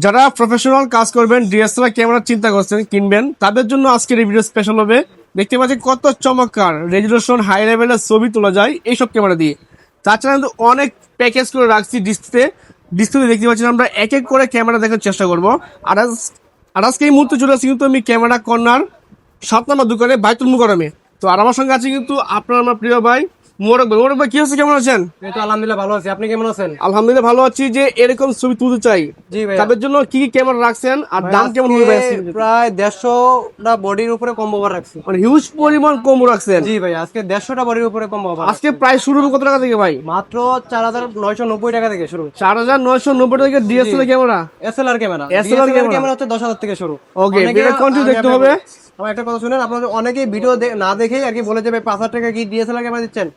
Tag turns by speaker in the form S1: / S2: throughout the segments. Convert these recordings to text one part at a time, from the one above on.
S1: যারা প্রফেশনাল কাজ করবেন ডিএসএলআর ক্যামেরা চিন্তা করছেন কিনবেন তাদের জন্য আজকের এই ভিডিও স্পেশাল হবে। দেখতে পাচ্ছি কত চমৎকার রেজুলেশন হাই লেভেলের ছবি তোলা যায় এইসব ক্যামেরা দিয়ে। তাছাড়া কিন্তু অনেক প্যাকেজ করে রাখছি ডিসপ্লে দেখতে পাচ্ছেন, আমরা এক এক করে ক্যামেরা দেখার চেষ্টা করবো। আর আজকে এই মুহূর্তে চলে আসছি কিন্তু আমি ক্যামেরা কর্নার 7 নম্বর দোকানে বাইতুল মুকাররমে। তো আর আমার সঙ্গে আছে কিন্তু আপনার আমার প্রিয় ভাই মোবারক ভাই কি হচ্ছে, কেমন আছেন?
S2: এই তো আলহামদুলিল্লাহ ভালো আছি। আপনি কেমন আছেন?
S1: আলহামদুলিল্লাহ ভালো আছি। যে এরকম ছবি তুলতে চাই
S2: জি ভাই।
S1: তাদের জন্য কি কি ক্যামেরা রাখছেন আর দাম কেমন হবে ভাই?
S2: প্রায় 150টা বডির উপরে কম্বো অফার রাখছি।
S1: মানে হিউজ পরিমাণ কম রাখছেন।
S2: জি ভাই, আজকে 150টা বডির উপরে কম্বো অফার।
S1: আজকে প্রায় শুরু কত টাকা থেকে ভাই?
S2: মাত্র 4990 টাকা থেকে শুরু।
S1: 4990 টাকা DSLR camera,
S2: SLR camera.
S1: SLR
S2: camera হচ্ছে 10,000 থেকে শুরু।
S1: ওকে,
S2: অনেকে-
S1: এটা কন্টিনিউ দেখতে
S2: আমি
S1: হবে।
S2: আমার একটা কথা শুনেন, আপনারা অনেকেই ভিডিও না দেখেই আর কি বলে যাবে 5,000 টাকা কি ডিএসএলআর ক্যামেরা দিচ্ছেন।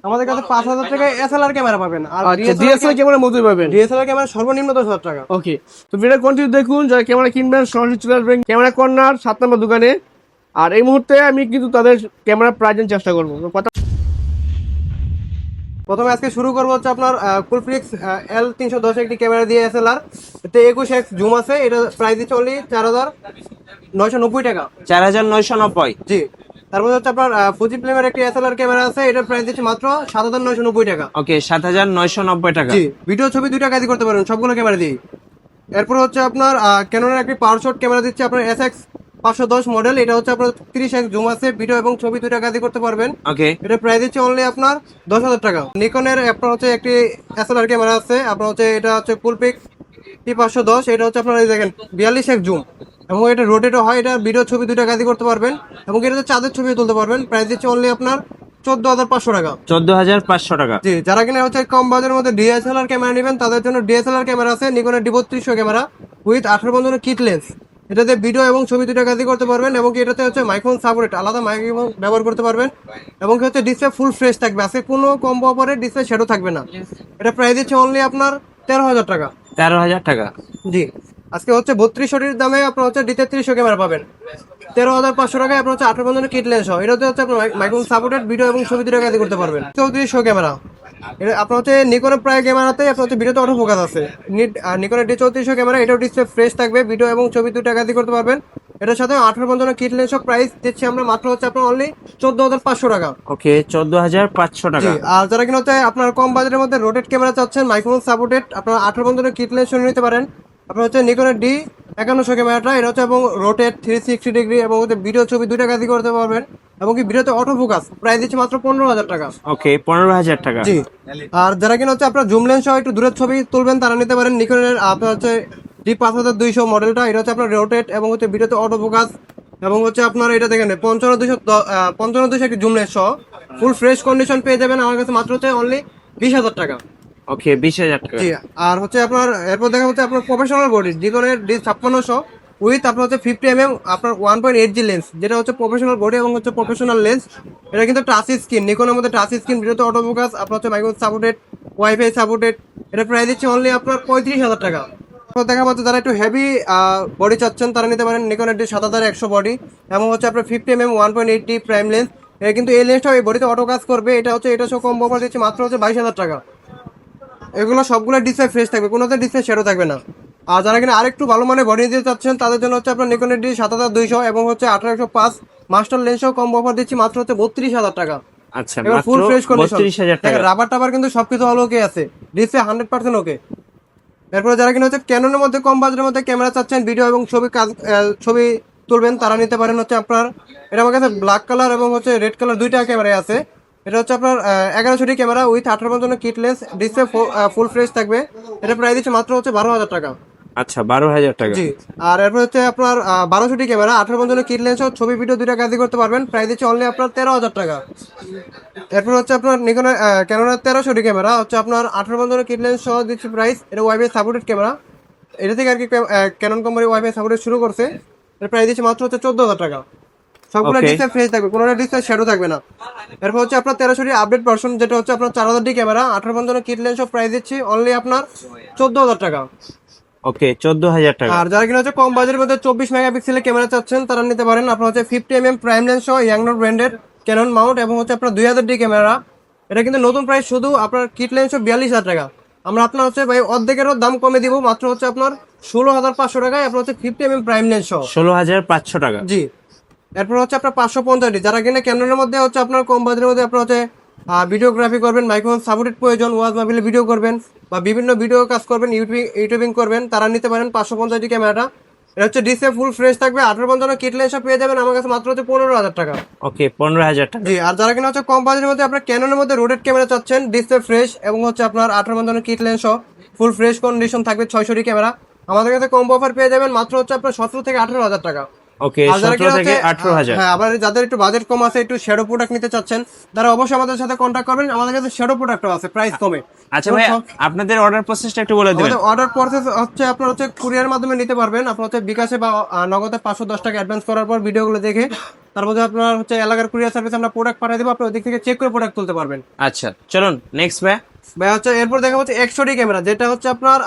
S2: আমাদের কাছে 5,000 টাকায় এসএলআর ক্যামেরা পাবেন। আর
S1: আচ্ছা, ডিএসএলআর ক্যামেরা মতোই পাবেন।
S2: ডিএসএলআর ক্যামেরা সর্বনিম্ন 10,000 টাকা।
S1: ওকে, তো ভিডিও কন্টিনিউ দেখুন। যারা ক্যামেরা কিনবেন সরাসরি চলে আসবেন ক্যামেরা কর্নার 7 নম্বর দোকানে। আর এই মুহূর্তে আমি কিন্তু তাদের ক্যামেরা প্রাইস জানার চেষ্টা করবো। কথা
S2: প্রথমে আজকে শুরু করবো হচ্ছে আপনার কুলফ্লিক্স L310 একটি ক্যামেরা দিয়ে এসএলআর। এতে 21x জুম আছে। এটা প্রাইস দিচ্ছে অনলি 4,990 টাকা।
S3: 4,990।
S2: জি। তারপর হচ্ছে আপনার ফুজি ফিল্মের একটি এসএলআর ক্যামেরা আছে। এটার প্রাইস দিচ্ছে মাত্র 7,990 টাকা।
S3: ওকে, 7,990 টাকা।
S2: জি। ভিডিও ছবি 2টা কাজই করতে পারবেন সবগুলো ক্যামেরা দিয়ে। এরপর হচ্ছে আপনার ক্যানোনের একটি পাওয়ার শট ক্যামেরা দিচ্ছে আপনার SX 510 মডেল। এটা হচ্ছে আপনার 30x জুম আছে। ভিডিও এবং ছবি 2টা কাজই করতে পারবেন।
S3: ওকে,
S2: এটা প্রাইস দিচ্ছে অনলি আপনার 10,000 টাকা। নিকনের আপনার হচ্ছে একটি এসএলআর ক্যামেরা আছে। আপনার হচ্ছে এটা হচ্ছে কুলপিক্স T510। এটা হচ্ছে আপনার এই দেখেন 42x জুম এবং এটা রোটেটও হয়। এটা ভিডিও ছবি 2টা কাজই করতে পারবেন এবং এটাতে চাঁদের ছবিও তুলতে পারবেন। প্রাইস দিচ্ছে অনলি আপনার 14,500 টাকা।
S3: 14,500 টাকা।
S2: জি। যারা কিনা হচ্ছে কম বাজেটের মধ্যে ডিএসএলআর ক্যামেরা নেবেন তাদের জন্য ডিএসএলআর ক্যামেরা আছে। নিকনের D3200 ক্যামেরা উইথ 18 বন্ধনের কিট লেন্স। এটাতে ভিডিও এবং ছবি 2টা কাজই করতে পারবেন এবং কি এটাতে হচ্ছে মাইক্রোফোন সাপোর্ট, আলাদা মাইক্রোফোন ব্যবহার করতে পারবেন এবং কি হচ্ছে ডিসপ্লে ফুল ফ্রেশ থাকবে। আজকে কোনো কম্বো অফারে ডিসপ্লে শ্যাডো থাকবে না। এটা প্রাইস দিচ্ছে অনলি আপনার 13,000 টাকা।
S3: 13,000 টাকা।
S2: জি। আজকে হচ্ছে 3200 দামে আপনার হচ্ছে D3300 ক্যামেরা পাবেন 13,500 টাকায়। আপনার হচ্ছে 18 বন্ধনের কিট লেন্স সহ। এটাতে হচ্ছে আপনার মাইক্রোফোন সাপোর্টেড ভিডিও এবং ছবি 2টা কাজই করতে পারবেন। 3400 ক্যামেরা। এটা আপনার হচ্ছে নিকনের প্রায় ক্যামেরাতে আপনার হচ্ছে ভিডিওতে অটো ফোকাস আছে। নিকনের D3400 ক্যামেরা। এটাও ডিসপ্লে ফ্রেশ থাকবে, ভিডিও এবং ছবি 2টা কাজই করতে পারবেন। এটার সাথে 18 বন্ধনের কিট লেন্স সহ। প্রাইস দিচ্ছি আমরা মাত্র হচ্ছে আপনার অনলি 14,500 টাকা।
S3: ওকে, 14,500
S2: জি।
S3: টাকা।
S2: আর যারা কিনা হচ্ছে আপনার কম বাজেটের মধ্যে রোটেট ক্যামেরা চাচ্ছেন, মাইক্রোফোন সাপোর্টেড, আপনার 18 বন্ধনের কিট লেন্স নিতে পারেন। আপনার হচ্ছে নিকনের D5100 ক্যামেরাটা। এটা হচ্ছে এবং রোটেট 360 ডিগ্রি এবং হচ্ছে ভিডিও ছবি 2টা কাজই করতে পারবেন এবং কি ভিডিওতে অটো ফোকাস। প্রাইস দিচ্ছে মাত্র 15,000 টাকা।
S3: ওকে, 15,000 টাকা।
S2: জি। আর যারা কিনা হচ্ছে আপনার জুম লেন্স সহ একটু দূরের ছবি তুলবেন তারা নিতে পারেন নিকনের আপনার হচ্ছে D5200 মডেলটা। এটা হচ্ছে আপনার রোটেট এবং হচ্ছে ভিডিওতে অটো ফোকাস এবং হচ্ছে আপনার এটা দেখেন 55,200 একটি জুম লেন্স সহ ফুল ফ্রেশ কন্ডিশন পেয়ে যাবেন আমার কাছে মাত্র হচ্ছে অনলি 20,000 টাকা।
S3: ওকে, 20,000 টাকা।
S2: জি। আর হচ্ছে আপনার এরপর দেখা হচ্ছে আপনার প্রফেশনাল বডি নিকনের D5600 উইথ আপনার হচ্ছে 50mm আপনার 1.8G লেন্স, যেটা হচ্ছে প্রফেশনাল বডি এবং হচ্ছে প্রফেশনাল লেন্স। এটা কিন্তু টাচ স্ক্রিন, নিকনের মধ্যে টাচ স্ক্রিন, ভিডিওতে অটো ফোকাস, আপনার হচ্ছে মাইক্রোফোন সাপোর্টেড, ওয়াইফাই সাপোর্টেড। এটা প্রাইস দিচ্ছে অনলি আপনার 35,000 টাকা। তো দেখা যাচ্ছে যারা একটু হেভি বডি চাচ্ছেন তারা নিতে পারেন নিকনের D7100 বডি এবং হচ্ছে আপনার 50mm 1.8D প্রাইম লেন্স। কিন্তু এই লেন্সটা এই বডিতে অটো কাজ করবে। এটা হচ্ছে এটা সহ কম্বো অফার দিচ্ছে মাত্র হচ্ছে 22,000 টাকা। এগুলো সবগুলো ডিসপ্লে ফ্রেশ থাকবে, কোনোতে ডিসপ্লে শ্যাডো থাকবে না। আর যারা কিনা আরেকটু ভালো মানে বডি দিতে চাচ্ছেন তাদের জন্য হচ্ছে আপনার নিকনের D7200 এবং হচ্ছে 1805 মাস্টার লেন্স সহ কম্বো অফার দিচ্ছি মাত্র হচ্ছে 32,000 টাকা।
S3: আচ্ছা,
S2: এবার ফুল ফ্রেশ কন্ডিশন।
S3: 32,000 টাকা।
S2: রাবার টাবার কিন্তু সবকিছু হলো ওকে আছে, ডিসপ্লে 100% ওকে। এরপরে যারা কিনা হচ্ছে ক্যাননের মধ্যে কম বাজেটের মধ্যে ক্যামেরা চাচ্ছেন ভিডিও এবং ছবি তুলবেন তারা নিতে পারেন হচ্ছে আপনার এটা আমার কাছে ব্ল্যাক কালার এবং হচ্ছে রেড কালার 2টা ক্যামেরাই আছে। এটা হচ্ছে আপনার 1100 ক্যামেরা উইথ 18 বন্ধনের kit lens, display full fresh থাকবে। এটা প্রাইস দিচ্ছে মাত্র হচ্ছে 12,000 টাকা।
S3: আচ্ছা, 12,000 টাকা।
S2: জি। আর এরপর হচ্ছে আপনার 1200 ক্যামেরা 18 বন্ধনের কিট লেন্স ছবি ভিডিও 2টা কাজই করতে পারবেন। প্রাইস দিচ্ছে অনলি আপনার 13,000 টাকা। এরপর হচ্ছে আপনার নিকনের ক্যানোনের 1300 ক্যামেরা হচ্ছে আপনার 18 বন্ধনের কিট লেন্স সহ দিচ্ছে প্রাইস। এটা ওয়াইফাই সাপোর্টেড ক্যামেরা। এটা থেকে আর কি ক্যানন কোম্পানি ওয়াইফাই সাপোর্টেড শুরু করছে। এর প্রাইস দিচ্ছে মাত্র হচ্ছে 14,000 টাকা। সবগুলো
S3: Okay.
S2: ডিসপ্লে ফ্রেশ থাকবে, কোনোটা ডিসপ্লে শ্যাডো থাকবে না। এরপর হচ্ছে আপনার 1300 আপডেট ভার্সন যেটা হচ্ছে আপনার 4000D ক্যামেরা 18 বন্ধনের কিট লেন্স সহ প্রাইস দিচ্ছি অনলি আপনার 14,000 টাকা।
S3: ওকে, 14,000 টাকা।
S2: আর যারা কিনা হচ্ছে কম বাজেটের মধ্যে 24 মেগাপিক্সেলের ক্যামেরা চাচ্ছেন তারা নিতে পারেন আপনার হচ্ছে 50mm প্রাইম লেন্স সহ ইয়াংনোর ব্র্যান্ডের ক্যানন মাউন্ট এবং হচ্ছে আপনার 2000D ক্যামেরা। এটা কিন্তু নতুন প্রাইস শুধু আপনার কিট লেন্স 42,000 টাকা। আমরা আপনার হচ্ছে ভাই অর্ধেকেরও দাম কমে দিব, মাত্র হচ্ছে আপনার 16,500 টাকায় আপনার হচ্ছে 50mm প্রাইম লেন্স সহ।
S3: 16,500 টাকা।
S2: জি। এরপর হচ্ছে আপনার 550, যারা কিনা ক্যানোনের মধ্যে হচ্ছে আপনার কম বাজেটের মধ্যে আপনার হচ্ছে ভিডিওগ্রাফি করবেন, মাইক্রোফোন সাপোর্টেড প্রয়োজন, ওয়াজ মাহফিলে ভিডিও করবেন বা বিভিন্ন ভিডিও কাজ করবেন, ইউটিউবিং করবেন, তারা নিতে পারেন 550 ক্যামেরাটা। এটা হচ্ছে ডিসপ্লে ফুল ফ্রেশ থাকবে, 1855 কিট লেন্সও পেয়ে যাবেন আমার কাছে মাত্র হচ্ছে 15,000 টাকা।
S3: ওকে 15,000 টাকা।
S2: জি। আর যারা কিনা হচ্ছে কম বাজেটের মধ্যে আপনার ক্যানোনের মধ্যে রোটেড ক্যামেরা চাচ্ছেন, ডিসপ্লে ফ্রেশ এবং হচ্ছে আপনার 1855 কিট লেন্সও ফুল ফ্রেশ কন্ডিশন থাকবে, 600 ক্যামেরা আমাদের কাছে কম্বো অফার পেয়ে যাবেন মাত্র হচ্ছে আপনার 17 থেকে 18,000 টাকা।
S3: ওকে
S2: আর যারা
S3: 17
S2: কিনা
S3: থেকে
S2: হচ্ছে
S3: 18,000।
S2: হ্যাঁ, আবার যাদের একটু বাজেট কম আছে, একটু শ্যাডো প্রোডাক্ট নিতে চাচ্ছেন, তারা অবশ্যই আমাদের সাথে কন্ট্যাক্ট করবেন, আমাদের কাছে শ্যাডো প্রোডাক্টও আছে প্রাইস কমে।
S3: আচ্ছা ভাই, আপনাদের অর্ডার প্রসেসটা একটু বলে দিবেন।
S2: আমাদের অর্ডার প্রসেস হচ্ছে আপনার হচ্ছে কুরিয়ার মাধ্যমে নিতে পারবেন, আপনার হচ্ছে বিকাশে বা নগদে 510 টাকা অ্যাডভান্স করার পর ভিডিওগুলো দেখে তারপর আপনার হচ্ছে এলাকার কুরিয়ার সার্ভিস আমরা প্রোডাক্ট পাঠিয়ে দেবো, আপনি ওদিক থেকে চেক করে প্রোডাক্ট তুলতে পারবেন।
S3: আচ্ছা চলুন নেক্সট ভাই।
S2: ভাই হচ্ছে এরপর দেখা হচ্ছে 100D ক্যামেরা, যেটা হচ্ছে আপনার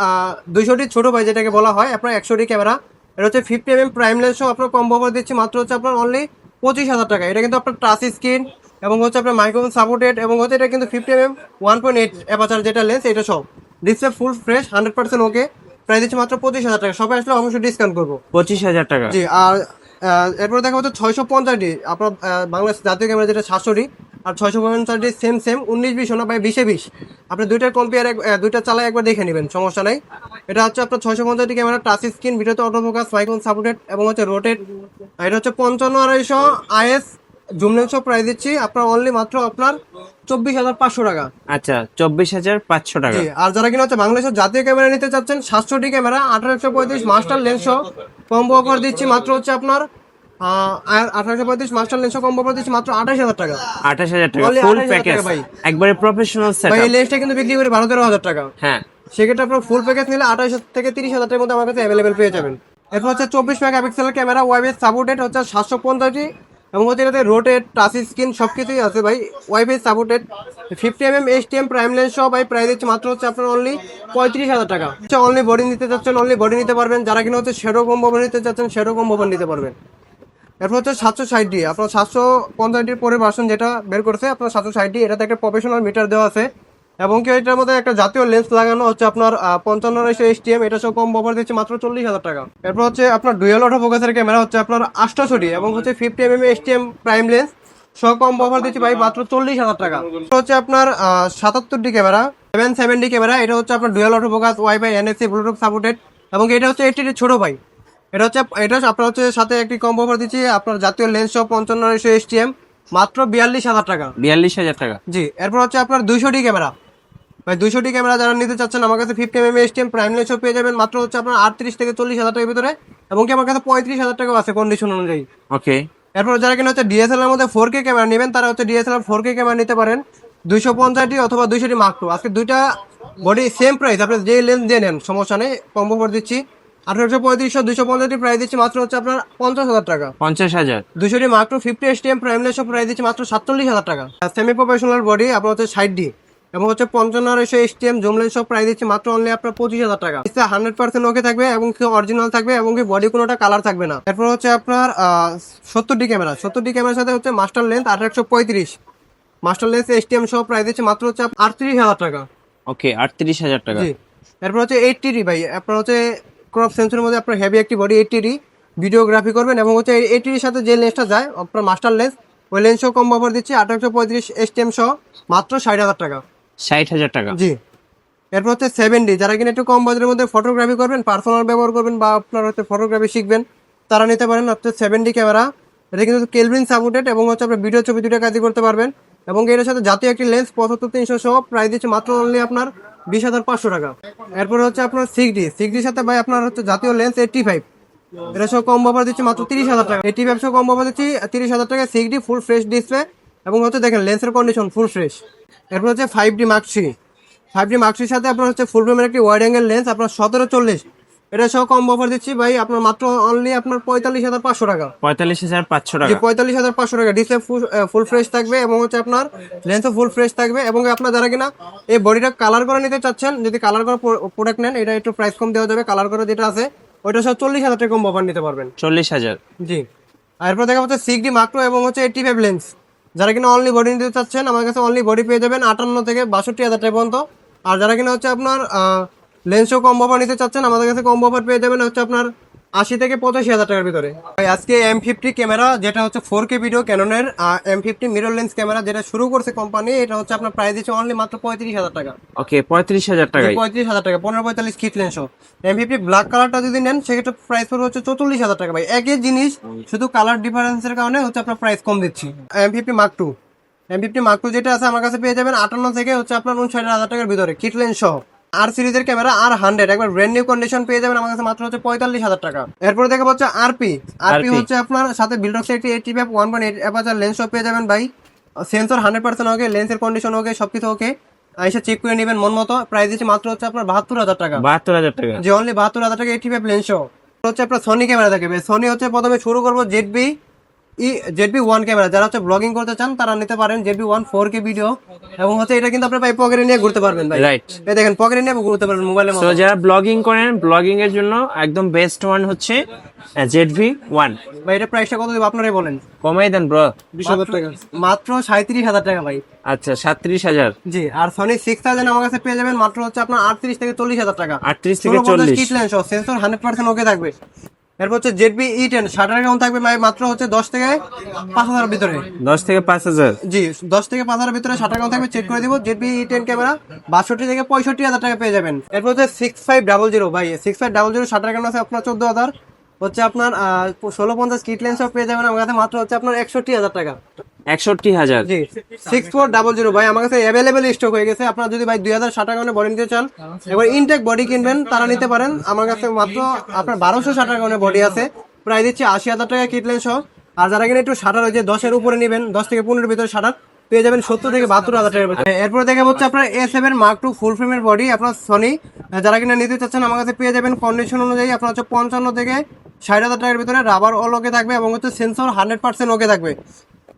S2: 200D ছোট ভাই যেটাকে বলা হয়, আপনার 100D ক্যামেরা। এটা হচ্ছে 50mm প্রাইম লেন্স সহ আপনার কম্বো অফার দিচ্ছি মাত্র হচ্ছে আপনার অনলি 25,000 টাকা। এটা কিন্তু আপনার টাচ স্ক্রিন এবং হচ্ছে আপনার মাইক্রোফোন সাপোর্টেড এবং হচ্ছে এটা কিন্তু 50mm 1.8 অ্যাপারচার যেটা লেন্স, এটা সব ডিসপ্লে ফুল ফ্রেশ 100% ওকে। প্রাইস দিচ্ছি মাত্র 25,000 টাকা। সবাই আসলে অবশ্যই ডিসকাউন্ট করবো।
S3: 25,000 টাকা।
S2: জি। আর এরপর দেখা হচ্ছে 650D, আপনার বাংলাদেশ জাতীয় ক্যামেরা যেটা 700D, আর 650D সেম 19-20 না ভাই, 20-20 আপনি দুইটার কম্পেয়ার দুইটা চালায় একবার দেখে নেবেন, সমস্যা নাই। এটা হচ্ছে আপনার 650D ক্যামেরা, টাচ স্ক্রিন, ভিডিওতে অটোফোকাস, মাইক্রোফোন সাপোর্টেড এবং হচ্ছে রোটেট। এটা হচ্ছে 55-250 IS জুম লেন্স প্রাইস দিচ্ছি আপনার অনলি মাত্র আপনার 24,500 টাকা।
S3: আচ্ছা 24,500 টাকা।
S2: জি। আর যারা কিনা হচ্ছে বাংলাদেশের জাতীয় ক্যামেরা নিতে চাচ্ছেন, 700D camera 1835 master lens combo offer দিচ্ছি মাত্র হচ্ছে আপনার 1835 মাস্টার লেন্স কম্বো অফার দিচ্ছি মাত্র 28,000 টাকা।
S3: 28,000 টাকা
S2: Only
S3: ফুল
S2: 28,000
S3: প্যাকেজ,
S2: টাকা ভাই।
S3: একবারে প্রফেশনাল
S2: ভাই
S3: সেটআপ।
S2: এই লেন্সটা কিন্তু বিক্রি করে 12-13,000 টাকা।
S3: হ্যাঁ
S2: সেক্ষেত্রে আপনার ফুল প্যাকেজ নিলে 28 থেকে 30,000 টাকার মধ্যে আমার কাছে অ্যাভেলেবেল পেয়ে যাবেন। এরপর হচ্ছে 24 মেগাপিক্সেলের ক্যামেরা, ওয়াইফাই সাপোর্টেড, হচ্ছে 750 এবং হচ্ছে এটাতে রোটেট, টাচ স্ক্রিন সবকিছুই আছে ভাই, wifi supported, 50mm HTM prime lens সহ ভাই প্রাইস দিচ্ছে মাত্র হচ্ছে আপনার অনলি 35,000 টাকা। হচ্ছে অনলি বডি নিতে চাচ্ছেন, অনলি বডি নিতে পারবেন। যারা কিনা হচ্ছে শ্যাডো কম্বো নিতে চাচ্ছেন, শ্যাডো কম্বো নিতে পারবেন। এরপর হচ্ছে 760D, আপনার 750 পরে ভার্সন যেটা বের করছে আপনার 760D, এটাতে একটা প্রফেশনাল মিটার দেওয়া আছে এবং কি এটার মধ্যে একটা জাতীয় লেন্স লাগানো হচ্ছে আপনার 55 HTM, এটা সব কম অফার দিচ্ছে মাত্র 40,000 টাকা। এরপর হচ্ছে আপনার ডুয়াল অটো ফোকাসের ক্যামেরা, হচ্ছে আপনার 800D এবং হচ্ছে 50mm HTM প্রাইম লেন্স সব কম অফার দিচ্ছে ভাই মাত্র 40,000 টাকা। এরপর হচ্ছে আপনার 77D ক্যামেরা, 770D ক্যামেরা, এটা হচ্ছে আপনার dual auto focus, wifi, NFC, Bluetooth supported এবং এটা হচ্ছে 80D ছোট ভাই। এটা আপনার হচ্ছে সাথে একটি কম্বো অফার দিচ্ছি আপনার জাতীয় লেন্স সহ 55 HTM মাত্র 42,000 টাকা।
S3: 42,000 টাকা।
S2: জি। এরপর হচ্ছে আপনার 200D ক্যামেরা, ভাই 200D ক্যামেরা যারা নিতে চাচ্ছেন আমার কাছে 50mm HTM প্রাইম লেন্স পেয়ে যাবেন মাত্র হচ্ছে আপনার 38 থেকে 40,000 টাকার ভিতরে এবং কি আমার কাছে 35,000 টাকাও আছে কন্ডিশন অনুযায়ী।
S3: ওকে।
S2: এরপর যারা কিনা হচ্ছে DSLR এর মধ্যে 4K ক্যামেরা নেবেন, তারা হচ্ছে DSLR 4K ক্যামেরা নিতে পারেন, 250D অথবা 200D Mark II। আজকে দুইটা বডি সেম প্রাইস, আপনি যে লেন্স দিয়ে নেন সমস্যা নেই, কম্বো করে দিচ্ছি 1835 250D প্রাইস দিচ্ছি মাত্র হচ্ছে আপনার 50,000 টাকা।
S3: 50,000।
S2: 200D Mark II 50 HTM prime lens price দিচ্ছি মাত্র 47,000 টাকা। সেমি প্রফেশনাল বডি আপনার হচ্ছে 60D এবং হচ্ছে 55 HTM জুম লেন্স প্রাইস দিচ্ছি মাত্র অনলি আপনার 25,000 টাকা। 100% ওকে থাকবে এবং কি অরিজিনাল থাকবে এবং কি বডি কোনোটা কালার থাকবে না। এরপর হচ্ছে আপনার 70D ক্যামেরা, 70D ক্যামেরার সাথে হচ্ছে master lens 1835 master lens HTM সহ প্রাইস দিচ্ছি মাত্র হচ্ছে 38,000 টাকা।
S3: ওকে 38,000 টাকা।
S2: জি। এরপর হচ্ছে 80D ভাই, আপনার হচ্ছে ক্রপ সেন্সরের মধ্যে আপনার হেভি একটি বডি 80D ভিডিওগ্রাফি করবেন এবং হচ্ছে 80ডির সাথে যে লেন্সটা যায় আপনার মাস্টার লেন্স, ওই লেন্সও কম অফার দিচ্ছি 1835 HTM সহ মাত্র 60,000 টাকা।
S3: 60,000 টাকা।
S2: জি। এরপর হচ্ছে 7D, যারা কিনা একটু কম বাজেটের মধ্যে ফটোগ্রাফি করবেন, পার্সোনাল ব্যবহার করবেন বা আপনার হচ্ছে ফটোগ্রাফি শিখবেন, তারা নিতে পারেন হচ্ছে 7D ক্যামেরা। এটা কিন্তু কেলভিন সাপোর্টেড এবং হচ্ছে আপনার ভিডিও ছবি দুটো কাজই করতে পারবেন এবং এর সাথে জাতীয় একটি লেন্স 75-300 সহ প্রাইস দিচ্ছে মাত্র অনলি আপনার 20,500 টাকা। এরপর হচ্ছে আপনার 6Dর সাথে ভাই আপনার হচ্ছে জাতীয় লেন্স 85, এটা সহ কম অফার দিচ্ছি মাত্র 30,000 টাকা। 85 সহ কম অফার দিচ্ছি 30,000 টাকা। 6D ফুল ফ্রেশ ডিসপ্লে এবং হচ্ছে দেখেন লেন্সের কন্ডিশন ফুল ফ্রেশ। এরপর হচ্ছে 5D Mark III, 5D Mark III সাথে আপনার হচ্ছে ফুল ফ্রেমের একটি ওয়াইড অ্যাঙ্গেল লেন্স আপনার 1740, এটা সহ কম অফার দিচ্ছি ভাই আপনার মাত্র অনলি আপনার 45,500 টাকা।
S3: 45,500
S2: জি,
S3: টাকা।
S2: 45,500 টাকা। ডিসপ্লে ফুল ফ্রেশ থাকবে এবং হচ্ছে আপনার লেন্সও ফুল ফ্রেশ থাকবে এবং আপনার যারা কিনা এই বডিটা কালার করে নিতে চাচ্ছেন, যদি কালার করা প্রোডাক্ট নেন এটা একটু প্রাইস কম দেওয়া যাবে। কালার করা যেটা আছে ওইটা সব 40,000 টাকা কম অফার নিতে পারবেন।
S3: 40,000।
S2: জি। আর এরপর দেখা হচ্ছে 6D Mark II এবং হচ্ছে 85 লেন্স, যারা কিনা অনলি বডি নিতে চাচ্ছেন আমার কাছে অনলি বডি পেয়ে যাবেন 58 থেকে 62,000 টাকা পর্যন্ত আর যারা কিনা হচ্ছে আপনার লেন্সও কম্বো অফার নিতে চাচ্ছেন, আমাদের কাছে কম্বো অফার পেয়ে যাবেন হচ্ছে আপনার 80 থেকে 85,000 টাকার ভিতরে। ভাই আজকে M50 ক্যামেরা, যেটা হচ্ছে 4K ভিডিও, ক্যাননের M50 মিরর লেন্স ক্যামেরা যেটা শুরু করছে কোম্পানি, এটা হচ্ছে আপনার প্রাইস দিচ্ছে অনলি মাত্র 35,000 টাকা।
S3: ওকে 35,000 টাকায়
S2: 35,000 টাকা, 15-45 কিট লেন্স। M50 ব্ল্যাক কালারটা যদি নেন সেক্ষেত্রে প্রাইস পড়বে হচ্ছে 44,000 টাকা। ভাই একই জিনিস, শুধু কালার ডিফারেন্সের কারণে হচ্ছে আপনার প্রাইস কম দিচ্ছি। M50 Mark II, M50 Mark II যেটা আছে আমার কাছে পেয়ে যাবেন 58 থেকে হচ্ছে আপনার 59,000 টাকার ভিতরে কিট লেন্স সহ। আর সিরিজের ক্যামেরা R100 একবার ব্র্যান্ড নিউ কন্ডিশন পেয়ে যাবেন আমার কাছে মাত্র হচ্ছে 45,000 টাকা। এরপর দেখা হচ্ছে আরপি হচ্ছে আপনার সাথে বিল্ডক্সের একটি 80 1.8 অ্যাপারচার লেন্স পেয়ে যাবেন ভাই। সেন্সর 100% ওকে, লেন্সের কন্ডিশন ওকে, সবকিছু ওকে, এসে চেক করে নেবেন মন মতো। প্রাইস দিচ্ছে মাত্র হচ্ছে আপনার 72,000 টাকা।
S3: 72,000 টাকা
S2: যে অনলি 72,000 টাকা 85 লেন্স হচ্ছে আপনার সনি ক্যামেরা থাকবে। সনি হচ্ছে প্রথমে শুরু করবো ZB-1 ক্যামেরা। যারা হচ্ছে ব্লগিং করতে চান তারা নিতে পারেন ZB-1 4K ভিডিও, এবং হচ্ছে এটা কিন্তু আপনার ভাই পকেটে নিয়ে ঘুরতে পারবেন ভাই।
S3: রাইট।
S2: এই দেখেন পকেটে নিয়ে ঘুরতে পারবেন মোবাইলের মতো।
S3: তো যারা ব্লগিং করেন, ব্লগিং এর জন্য একদম বেস্ট ওয়ান হচ্ছে ZV-1।
S2: ভাই এটা প্রাইসটা কত দেব আপনারাই বলেন।
S3: কমাই দেন ব্রো।
S2: 20,000 টাকা, মাত্র 37,000 টাকা ভাই।
S3: আচ্ছা 37,000।
S2: জি, আর সনি 6000 আমার কাছে পেয়ে যাবেন মাত্র হচ্ছে আপনার 38 থেকে 40,000 টাকা।
S3: 38 থেকে 40।
S2: কিট লেন্স সেন্সর 100% ওকে থাকবে। এরপর হচ্ছে ZB-E10 শাটার কাউন্ট থাকবে ভাই মাত্র হচ্ছে 10 থেকে 5,000 ভিতরে।
S3: 10 থেকে 5,000।
S2: জি, 10 থেকে 5,000 ভিতরে শাটার কাউন্ট থাকবে, চেক করে দিব। ZB-E10 ক্যামেরা 62 থেকে 65,000 টাকা পেয়ে যাবেন। এরপর হচ্ছে 6500 ভাই, 6500 শাটার কাউন্ট আছে আপনার 14,000, হচ্ছে আপনার 1650 কিট লেন্স পেয়ে যাবেন আমার কাছে মাত্র হচ্ছে আপনার 61,000 টাকা।
S3: 61,000।
S2: জি, 6400 ভাই আমার কাছে অ্যাভেলেবেল স্টক হয়ে গেছে। আপনারা যদি ভাই 2000 শাটার কাউন্টে বডি নিতে চান, এবার ইনটেক বডি কিনবেন তারা নিতে পারেন। আমার কাছে মাত্র আপনার 1200 শাটার কাউন্টে বডি আছে, প্রায় দিচ্ছি 80,000 টাকা কিট লেন্স সহ। আর যারা কিনা একটু শাটার হয়েছে 10-এর উপরে নেবেন, 10 থেকে 15-এর ভিতরে শাটার পেয়ে যাবেন 70 থেকে 72,000 টাকা। এরপরে দেখা হচ্ছে আপনার A7 Mark II ফুল ফ্রেমের বডি আপনার সনি, যারা কিনা নিতে চাচ্ছেন আমার কাছে পেয়ে যাবেন কন্ডিশন অনুযায়ী আপনার হচ্ছে 55 থেকে 60,000 টাকার ভিতরে। রাবার অল ওকে থাকবে এবং হচ্ছে সেন্সর 100% ওকে থাকবে।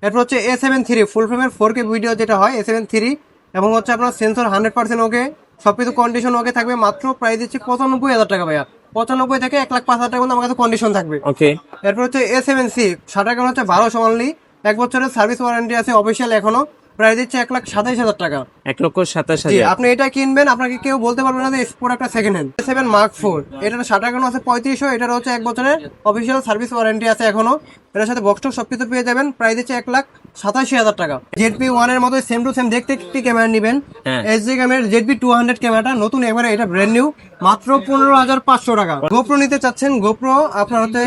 S2: এরপর হচ্ছে A7 III ফুল ফ্রেমের 4K ভিডিও যেটা হয় A7 III, এবং হচ্ছে আপনার সেন্সর 100% ওকে, সবকিছু কন্ডিশন ওকে থাকবে। মাত্র প্রাইস দিচ্ছি 95,000 টাকা ভাইয়া। 95 থেকে 1,05,000 টাকা আমার কাছে কন্ডিশন থাকবে।
S3: ওকে।
S2: এরপর হচ্ছে A7C শাটার কাউন্ট হচ্ছে 1200 অনলি, 1 বছরের সার্ভিস ওয়ারেন্টি আছে অফিসিয়াল এখনো, প্রাইস দিচ্ছে 1,27,000 টাকা।
S3: 1,27,000।
S2: জি, আপনি এটা কিনবেন, আপনাকে কেউ বলতে পারবে না যে এই প্রোডাক্টটা second hand. A7 Mark IV এটার শাটার কাউন্ট আছে 3500, এটার হচ্ছে 1 বছরের অফিসিয়াল সার্ভিস ওয়ারেন্টি আছে এখনো, এটার সাথে বক্স টক সবকিছু পেয়ে যাবেন। প্রাইস দিচ্ছে 1,87,000 টাকা। ZB-1 এর মতো সেম টু সেম দেখতে একটি ক্যামেরা নেবেন,
S3: হ্যাঁ।
S2: SG ক্যামেরার ZB-200 ক্যামেরাটা নতুন, এবারে এটা ব্র্যান্ড নিউ, মাত্র 15,500 টাকা। গোপ্রো নিতে চাচ্ছেন, গোপ্রো আপনার হচ্ছে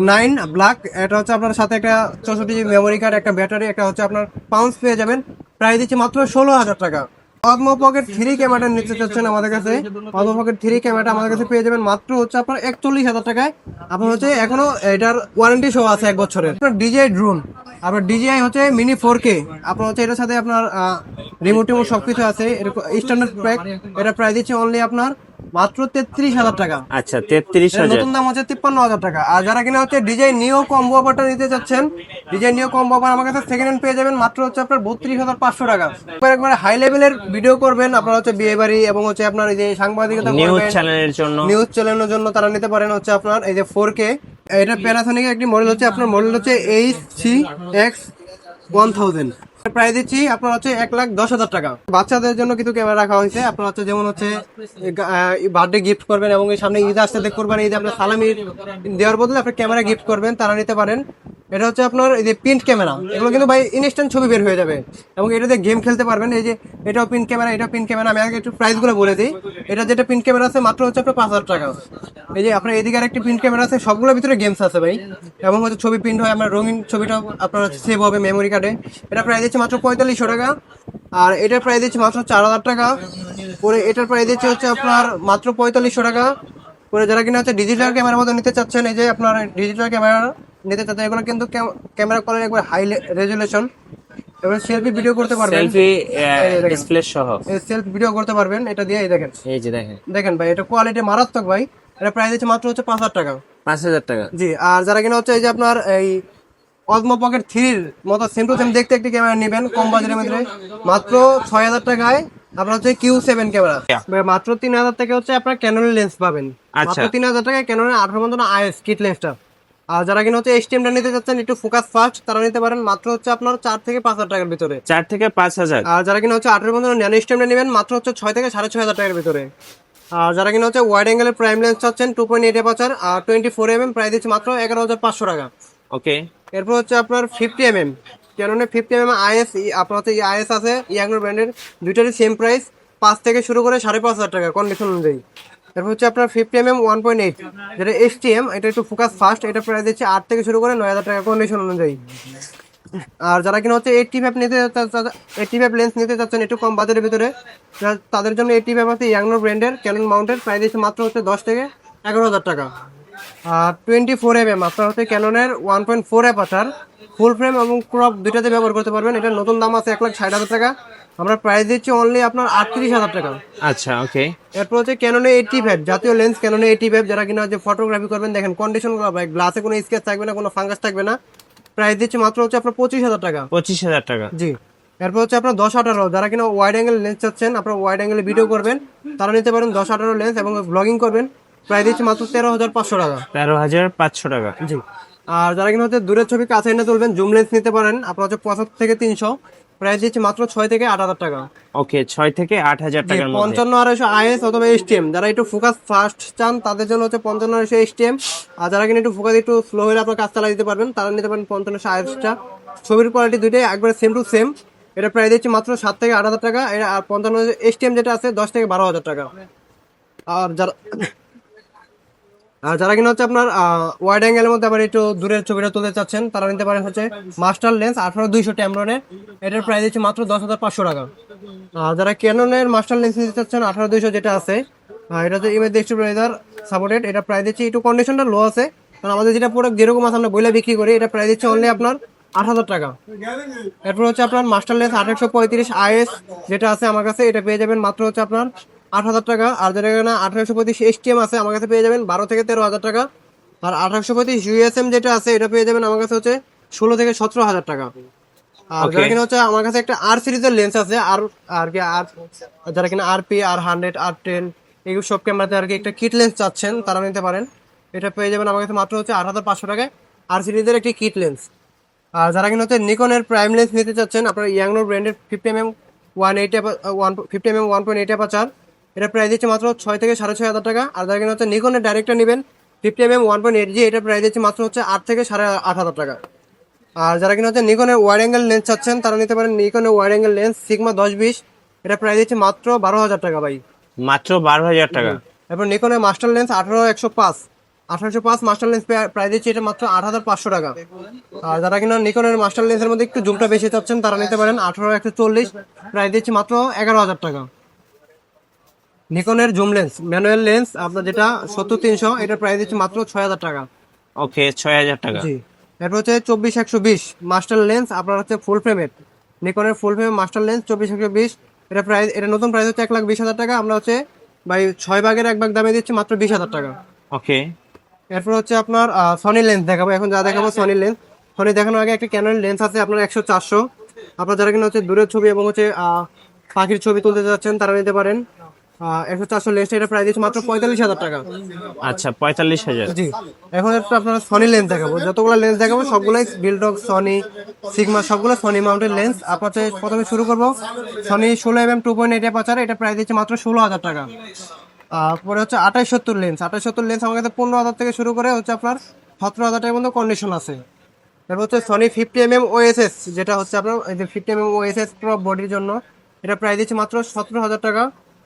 S2: 9 ব্ল্যাক, এটা হচ্ছে আপনার সাথে একটা 64 জিবি মেমোরি কার্ড, একটা ব্যাটারি, একটা হচ্ছে আপনার পাউন্স পেয়ে যাবেন। প্রাইস দিচ্ছে মাত্র 16,000 টাকা। অদমো পকেট 3 ক্যামেরাটা নিতে চাচ্ছেন আমাদের কাছে, অদমো পকেট 3 ক্যামেরাটা আমাদের কাছে পেয়ে যাবেন মাত্র হচ্ছে আপনার 41,000 টাকায়। আপনার হচ্ছে এখনো এটার ওয়ারেন্টি সহ আছে 1 বছরের। আপনার DJI ড্রোন, আপনার DJI হচ্ছে মিনি 4K, আপনার হচ্ছে এটার সাথে আপনার রিমোট টিমোট সবকিছু আছে, স্ট্যান্ডার্ড প্যাক। এটা প্রাইস দিচ্ছে অনলি আপনার মাত্র 33,000 টাকা।
S3: আচ্ছা 33,000।
S2: নতুন দাম হচ্ছে 53,000 টাকা। আর যারা কিনা হচ্ছে DJI নিও কম্বো অফারটা নিতে চাচ্ছেন, DJI নিও কম্বো অফার আমার কাছে সেকেন্ড হ্যান্ড পেয়ে যাবেন মাত্র হচ্ছে আপনার 32,500 টাকা। একবার হাই লেভেলের ভিডিও করবেন, আপনার হচ্ছে বিয়ে বাড়ি এবং হচ্ছে আপনার এই যে সাংবাদিকতা
S3: নিউজ
S2: করবেন,
S3: চ্যানেলের জন্য,
S2: নিউজ চ্যানেলের জন্য তারা নিতে পারেন হচ্ছে আপনার এই যে 4K। এটা প্যানাসোনিকের একটি মডেল হচ্ছে, আপনার মডেল হচ্ছে HCX1000, প্রাইস দিচ্ছি আপনার হচ্ছে 1,10,000 টাকা। বাচ্চাদের জন্য কিছু ক্যামেরা রাখা হয়েছে, আপনার হচ্ছে যেমন হচ্ছে বার্থডে গিফট করবেন এবং এই সামনে ঈদ আসতে করবেন, ঈদে আপনার সালামি দেওয়ার বদলে আপনি ক্যামেরা গিফট করবেন, তারা নিতে পারেন। এটা হচ্ছে আপনার এই যে প্রিন্ট ক্যামেরা, এগুলো কিন্তু ভাই ইনস্ট্যান্ট ছবি বের হয়ে যাবে এবং এটাতে গেম খেলতে পারবেন। এই যে এটাও প্রিন্ট ক্যামেরা, এটা প্রিন্ট ক্যামেরা। আমি আগে একটু প্রাইসগুলো বলে দিই। এটা যেটা প্রিন্ট ক্যামেরা আছে মাত্র হচ্ছে আপনার 5,000 টাকা। এই যে আপনার এদিকে আরেকটি প্রিন্ট ক্যামেরা আছে, সবগুলোর ভিতরে গেমস আছে ভাই, এবং হচ্ছে ছবি প্রিন্ট হয়, আপনার রঙিন ছবিটা আপনার সেভ হবে মেমোরি কার্ডে। এটা প্রাইস দিচ্ছে মাত্র 4500 টাকা। আর এটার প্রাইস দিচ্ছে মাত্র 4,000 টাকা করে। এটার প্রাইস দিচ্ছে হচ্ছে আপনার মাত্র 4500 টাকা করে। যারা কিনা হচ্ছে ডিজিটাল ক্যামেরার মতো নিতে চাচ্ছেন, এই যে আপনার ডিজিটাল ক্যামেরা নিতে চাচ্ছেন, এগুলো কিন্তু ক্যামেরা কোয়ালিটি একবার হাই রেজুলেশন, এবার সেলফি ভিডিও করতে পারবেন,
S3: সেলফি ডিসপ্লে সহ
S2: সেলফি ভিডিও করতে পারবেন এটা দিয়ে। এই দেখেন,
S3: এই যে দেখেন,
S2: দেখেন ভাই এটা কোয়ালিটি মারাত্মক ভাই। এটা প্রাইস দিচ্ছে মাত্র হচ্ছে 5,000 টাকা।
S3: 5,000 টাকা।
S2: জি, আর যারা কিনা হচ্ছে এই যে আপনার এই অদমো পকেট 3 মতো সেম টু সেম দেখতে একটি ক্যামেরা নেবেন কম বাজেটের মধ্যে, মাত্র 6,000 টাকায় আপনার হচ্ছে Q7 ক্যামেরা। মাত্র 3,000 টাকা হচ্ছে আপনার ক্যাননের লেন্স পাবেন, মাত্র 3,000 টাকায় ক্যাননের 18 মতো IS কিট লেন্সটা। আর যারা কিনা হচ্ছে এইচটিএমটা নিতে চাচ্ছেন একটু ফোকাস ফাস্ট, তারা নিতে পারেন মাত্র হচ্ছে আপনার 4 থেকে 5 হাজার টাকার ভিতরে।
S3: 4 থেকে 5,000।
S2: আর যারা কিনা হচ্ছে 18 পর্যন্ত ন্যানো স্টেমটা নেবেন মাত্র হচ্ছে 6 থেকে 6,500 টাকার ভিতরে। আর যারা কিনা হচ্ছে ওয়াইড অ্যাঙ্গেলের প্রাইম লেন্স চাচ্ছেন 2.8 অ্যাপারচার আর 24 mm, প্রাইস দিচ্ছে মাত্র 11,500 টাকা।
S3: ওকে,
S2: এরপর হচ্ছে আপনার 50 mm, ক্যাননের 50 mm আইএস, আপনার হচ্ছে আইএস আছে ইয়াংনো ব্র্যান্ডের, দুইটারই সেম প্রাইস, 5 থেকে শুরু করে 5,500 টাকা কন্ডিশন অনুযায়ী। এরপর হচ্ছে আপনার 50 mm 1.8, যেটা এইচটিএম, এটা একটু ফোকাস ফাস্ট, এটা প্রাইস দিচ্ছে 8 থেকে শুরু করে 9,000 টাকা কন্ডিশন অনুযায়ী। আর যারা কিনা হচ্ছে 85 লেন্স নিতে চাচ্ছেন একটু কম বাজেটের ভিতরে, তাদের জন্য 85 আছে ইয়াংনো ব্র্যান্ডের ক্যানন মাউন্টেড, প্রাইস দিচ্ছে মাত্র হচ্ছে 10 থেকে 11,000 টাকা। আর 24 mm আপনার হচ্ছে ক্যাননের 1.4 অ্যাপারচার, ফুল ফ্রেম এবং ক্রপ দুইটাতে ব্যবহার করতে পারবেন। এটার নতুন দাম আছে 1,60,000 টাকা, আমরা প্রাইস দিচ্ছি অনলি আপনার 38,000 টাকা।
S3: আচ্ছা, ওকে।
S2: এরপর হচ্ছে ক্যাননে 85 জাতীয় লেন্স, ক্যাননে 85, যারা কিনা যে ফটোগ্রাফি করবেন, দেখেন কন্ডিশন ভাই, গ্লাসে কোনো স্কেচ থাকবে না, কোনো ফাঙ্গাস থাকবে না, প্রাইস দিচ্ছি মাত্র হচ্ছে আপনার 25,000 টাকা।
S3: 25,000 টাকা।
S2: জি। এরপর হচ্ছে আপনার 10-18, যারা কিনা ওয়াইড অ্যাঙ্গেল লেন্স চাচ্ছেন, আপনার ওয়াইড অ্যাঙ্গেলে ভিডিও করবেন, তারা নিতে পারেন 10-18 লেন্স এবং ব্লগিং করবেন, প্রাইস দিচ্ছি মাত্র 13,500 টাকা।
S3: 13,500 টাকা।
S2: জি। আর যারা কিনা হচ্ছে দূরের ছবি কাছে এনে তুলবেন, জুম লেন্স নিতে পারেন, আপনার হচ্ছে 75 থেকে 300, প্রাইস দিচ্ছি মাত্র 6 থেকে 8,000 টাকা।
S3: ওকে, 6 থেকে 8,000 টাকার মধ্যে।
S2: 55-250 আইএস অথবা এইচটিএম, যারা একটু ফোকাস ফাস্ট চান তাদের জন্য হচ্ছে 55-250 এইচটিএম। আর যারা কিনা একটু ফোকাস একটু স্লো হলে আপনার কাজ চালা দিতে পারবেন, তারা নিতে পারেন 55 আইএসটা। ছবির কোয়ালিটি দুইটাই একবারে সেম টু সেম, এটা প্রাইস দিচ্ছি মাত্র 7 থেকে 8,000 টাকা। এটা আর 55 এইচটিএম যেটা আছে 10 থেকে 12,000 টাকা। আর যারা কিনা হচ্ছে আপনার ওয়াইড অ্যাঙ্গেলের মধ্যে আবার একটু দূরের ছবিটা তুলতে চাচ্ছেন, তারা নিতে পারেন হচ্ছে মাস্টার লেন্স 18-200 ট্যামরনের, এটার প্রাইস দিচ্ছে মাত্র 10,500 টাকা। আর যারা ক্যাননের মাস্টার লেন্স নিতে চাচ্ছেন 18-200 যেটা আছে, এটা হচ্ছে ইমেজ স্টেবিলাইজার সাপোর্টেড, এটা প্রাইস দিচ্ছে একটু কন্ডিশনটা লো আছে, কারণ আমাদের যেটা প্রোডাক্ট যেরকম আছে আমরা বইলা বিক্রি করি, এটা প্রাইস দিচ্ছে অনলি আপনার 8,000 টাকা। এরপর হচ্ছে আপনার মাস্টার লেন্স 1835 আইএস যেটা আছে আমার কাছে, এটা পেয়ে যাবেন মাত্র হচ্ছে আপনার 8,000 টাকা। আর যারা এখানে 1835 এইচটিএম আছে আমার কাছে পেয়ে যাবেন 12 থেকে 13,000 টাকা। আর 1835 ইউএসএম যেটা আছে এটা পেয়ে যাবেন আমার কাছে হচ্ছে 16 থেকে 17,000 টাকা। আর যারা কিনা হচ্ছে আমার কাছে একটা আর সিরিজের লেন্স আছে, আর কি আর যারা কিনা আরপি, R100, R10 এইগুলো সব ক্যামেরাতে আর কি একটা কিট লেন্স চাচ্ছেন, তারা নিতে পারেন, এটা পেয়ে যাবেন আমার কাছে মাত্র হচ্ছে 8,500 টাকায়, আর সিরিজের একটি কিট লেন্স। আর যারা কিনা হচ্ছে নিকনের প্রাইম লেন্স নিতে চাচ্ছেন, আপনার ইয়াংনো ব্র্যান্ডের 50 mm 1.8 অ্যাপারচার, এটা প্রাইস দিচ্ছে মাত্র 6 থেকে 6,500 টাকা। আর যারা কিনা হচ্ছে নিকনের ডাইরেক্টটা নেবেন 50 mm 1.8G, এটা প্রাইস দিচ্ছে মাত্র হচ্ছে 8 থেকে 8,500 টাকা। আর যারা কিনা হচ্ছে নিকনের ওয়াইড অ্যাঙ্গেল লেন্স চাচ্ছেন, তারা নিতে পারেন নিকনের ওয়াইড অ্যাঙ্গেল লেন্স সিগমা 10-20, এটা প্রাইস দিচ্ছে মাত্র 12,000 টাকা ভাই।
S3: মাত্র 12,000 টাকা।
S2: এরপর নিকনের master lens 1805 master lens price দিচ্ছে এটা মাত্র 8,500 টাকা। আর যারা কিনা নিকনের মাস্টার লেন্সের মধ্যে একটু জুমটা বেশি চাচ্ছেন, তারা নিতে পারেন 18-140, প্রাইস দিচ্ছে মাত্র 11,000 টাকা। নিকনের জুম লেন্স ম্যানুয়াল লেন্স আপনার যেটা 70-300, এটা প্রাইস দিচ্ছে মাত্র 6,000 টাকা।
S3: ওকে, 6,000 টাকা।
S2: জি। এরপর হচ্ছে 24-120 মাস্টার লেন্স, আপনার হচ্ছে ফুল ফ্রেমের, নিকনের ফুল ফ্রেম মাস্টার লেন্স 24-120, এটা প্রাইস, এটা নতুন প্রাইস হচ্ছে 1,20,000 টাকা, আমরা হচ্ছে ভাই 6 ভাগের 1 ভাগ দামে দিচ্ছি মাত্র 20,000 টাকা।
S3: ওকে।
S2: এরপর হচ্ছে আপনার সনি লেন্স দেখাবো, এখন যা দেখাবো সনি লেন্স। সনি দেখানোর আগে একটা ক্যানন লেন্স আছে আপনার 100-400, আপনার যারা কিনা হচ্ছে দূরের ছবি এবং হচ্ছে পাখির ছবি তুলতে যাচ্ছেন, তারা নিতে পারেন 100-400 লেন্স, এটা প্রাইস দিচ্ছে মাত্র 45,000 টাকা।
S3: আচ্ছা, 45,000।
S2: জি। এখন একটু আপনার সনি লেন্স দেখাবো, যতগুলো লেন্স দেখাবো সবগুলাই বিলডক, সনি, সিগমা, সবগুলো সনি মাউন্টেড লেন্স। আপনার প্রথমে শুরু করবো সনি 16 mm 2.8 অ্যাপারচার, এটা প্রাইস দিচ্ছে মাত্র 16,000 টাকা। পরে হচ্ছে 28-70 লেন্স, 28-70 লেন্স আমার কাছে 15,000 থেকে শুরু করে হচ্ছে আপনার 17,000 টাকার মধ্যে কন্ডিশন আছে। তারপর হচ্ছে সনি 50 mm ওএসএস, যেটা হচ্ছে আপনার এই যে 50 mm ওএসএস ক্রপ বডির জন্য, এটা প্রাইস দিচ্ছে মাত্র 17,000 টাকা।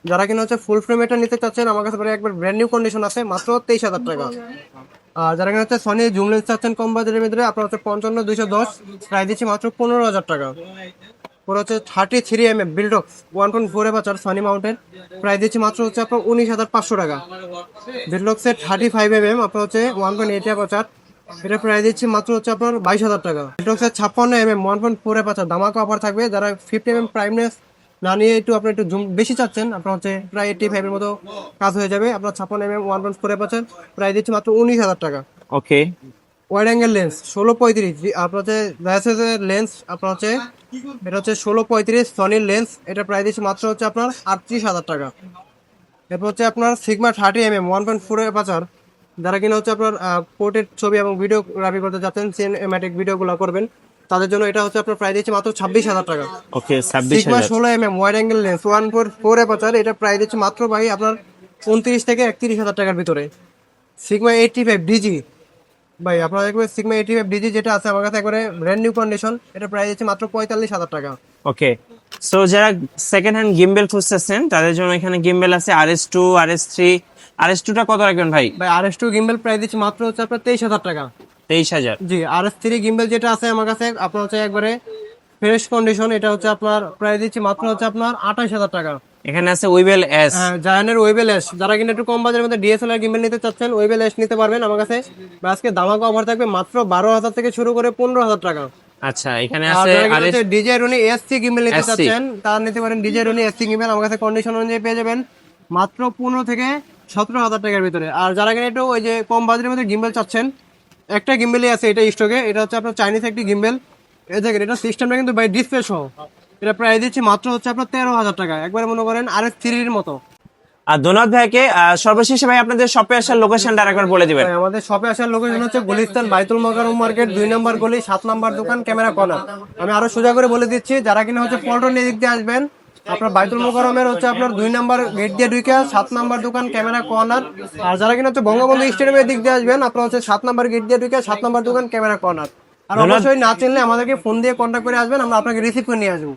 S2: যারা কিনা হচ্ছে ফুল ফ্রেম এটা নিতে চাচ্ছেন, আমার কাছে পরে একবার ব্র্যান্ড নিউ কন্ডিশন আছে, মাত্র 23,000 টাকা। আর যারা কিনা হচ্ছে সনি জুম লেন্স চাচ্ছেন কম বাজারের ভিতরে, আপনার হচ্ছে 55-210, প্রাইস দিচ্ছে মাত্র 15,000 টাকা। পরে হচ্ছে 33 mm বিলডক্স 1.4 aperture Sony mountain, price দিচ্ছে মাত্র হচ্ছে আপনার 19,500 টাকা। বিলডক্সের 35 mm আপনার হচ্ছে 1.8 অ্যাপারচার, এটা প্রাইস দিচ্ছে মাত্র হচ্ছে আপনার 22,000 টাকা। বিলডক্সের 56 mm 1.4 অ্যাপারচার ধামাকা অফার থাকবে, যারা 50 mm প্রাইমনেস না নিয়ে একটু আপনি একটু জুম বেশি চাচ্ছেন, আপনার হচ্ছে প্রায় 85 এর মতো কাজ হয়ে যাবে। আপনার 56 mm 1.4 অ্যাপারচার, প্রাইস দিচ্ছে মাত্র 19,000 টাকা।
S3: ওকে।
S2: ওয়াইড অ্যাঙ্গেল লেন্স 16-35, আপনার হচ্ছে ডায়াসেসের লেন্স, আপনার হচ্ছে এটা হচ্ছে 16-35 সনির লেন্স, এটা প্রাইস দিচ্ছে মাত্র হচ্ছে আপনার 38,000 টাকা। এরপর হচ্ছে আপনার সিগমা 30 mm 1.4 অ্যাপারচার, যারা কিনা হচ্ছে আপনার পোর্ট্রেট ছবি এবং ভিডিওগ্রাফি করতে যাচ্ছেন, সিনেম্যাটিক ভিডিওগুলো করবেন, তাদের জন্য এটা হচ্ছে আপনার প্রাইস দিচ্ছে মাত্র 26,000 টাকা।
S3: Okay,
S2: Sigma
S3: 26,000।
S2: 16mm wide angle lens 1.4 aperture, এটা প্রাইস দিচ্ছে মাত্র ভাই আপনার 29 থেকে 31,000 টাকার ভিতরে। সিগমা 85 ডিজি ভাই, আপনারা দেখবেন সিগমা 85 ডিজি যেটা আছে আমার কাছে একবারে ব্র্যান্ড নিউ কন্ডিশন, এটা প্রাইস দিচ্ছে মাত্র 45,000 টাকা।
S3: ওকে, সো যারা সেকেন্ড হ্যান্ড গিম্বেল খুঁজতেছেন তাদের জন্য এখানে গিম্বেল আছে RS2, RS3। RS2টা কত রাখবেন ভাই?
S2: ভাই RS2 গিম্বেল প্রাইস দিচ্ছে মাত্র হচ্ছে আপনার 23,000 টাকা।
S3: 23,000।
S2: জি, RS3 গিম্বেল যেটা আছে আমার কাছে আপনার হচ্ছে একবারে ফ্রেশ কন্ডিশন, এটা হচ্ছে আপনার প্রাইস দিচ্ছে মাত্র হচ্ছে আপনার 28,000 টাকা।
S3: এখানে আছে উইবেল S।
S2: জায়ানের ওয়েবেল এস, যারা কিনা একটু কম বাজারের মধ্যে ডিএসএলআর গিম্বেল নিতে চাচ্ছেন ওয়েবেল এস নিতে পারবেন আমার কাছে। আজকে দামাকা অফার থাকবে মাত্র 12,000 থেকে শুরু করে 15,000 টাকা।
S3: আচ্ছা, এখানে
S2: আর
S3: আছে
S2: যারা কিনা
S3: RS।
S2: হচ্ছে ডিজে রনি এসসি গিম্বেল নিতে
S3: SC
S2: চাচ্ছেন তারা নিতে পারেন ডিজে রনি এসসি গিম্বেল, আমার কাছে কন্ডিশন অনুযায়ী পেয়ে যাবেন মাত্র 15 থেকে 17,000 টাকার ভিতরে। আর যারা কিনা একটু ওই যে কম বাজারের মধ্যে গিম্বেল চাচ্ছেন, একটা গিম্বেলই আছে এটা স্টকে, এটা হচ্ছে আপনার চাইনিজ একটি গিম্বেল। এই দেখেন এটা সিস্টেমটা কিন্তু বাই ডিসপ্লে সহ, এটা প্রাইস দিচ্ছি মাত্র হচ্ছে আপনার 13,000 টাকা, একবারে মনে করেন RS3 মতো।
S3: আর ধন্যবাদ ভাইকে। সর্বশেষে ভাই আপনাদের শপে আসার লোকেশনটা আরেকবার বলে দিবেন।
S2: ভাই, আমাদের শপে আসার লোকেশন হচ্ছে গুলিস্তান বাইতুল মোকাররম মার্কেট 2 নম্বর গলি 7 নম্বর দোকান ক্যামেরা কর্নার। আমি আরো সোজা করে বলে দিচ্ছি, যারা কিনা হচ্ছে পল্টন এদিক দিয়ে আসবেন আপনার বাইতুল মোকাররমের হচ্ছে আপনার 2 নম্বর গেট দিয়ে ঢুকে 7 নম্বর দোকান ক্যামেরা কর্নার। আর যারা কিনা হচ্ছে বঙ্গবন্ধু স্টেডিয়ামের দিক দিয়ে আসবেন আপনার হচ্ছে 7 নম্বর গেট দিয়ে ঢুকে 7 নম্বর দোকান ক্যামেরা কর্নার। আর অবশ্যই না চিনলে আমাদেরকে ফোন দিয়ে কন্ট্যাক্ট করে আসবেন, আমরা আপনাকে রিসিভ করে নিয়ে আসবো।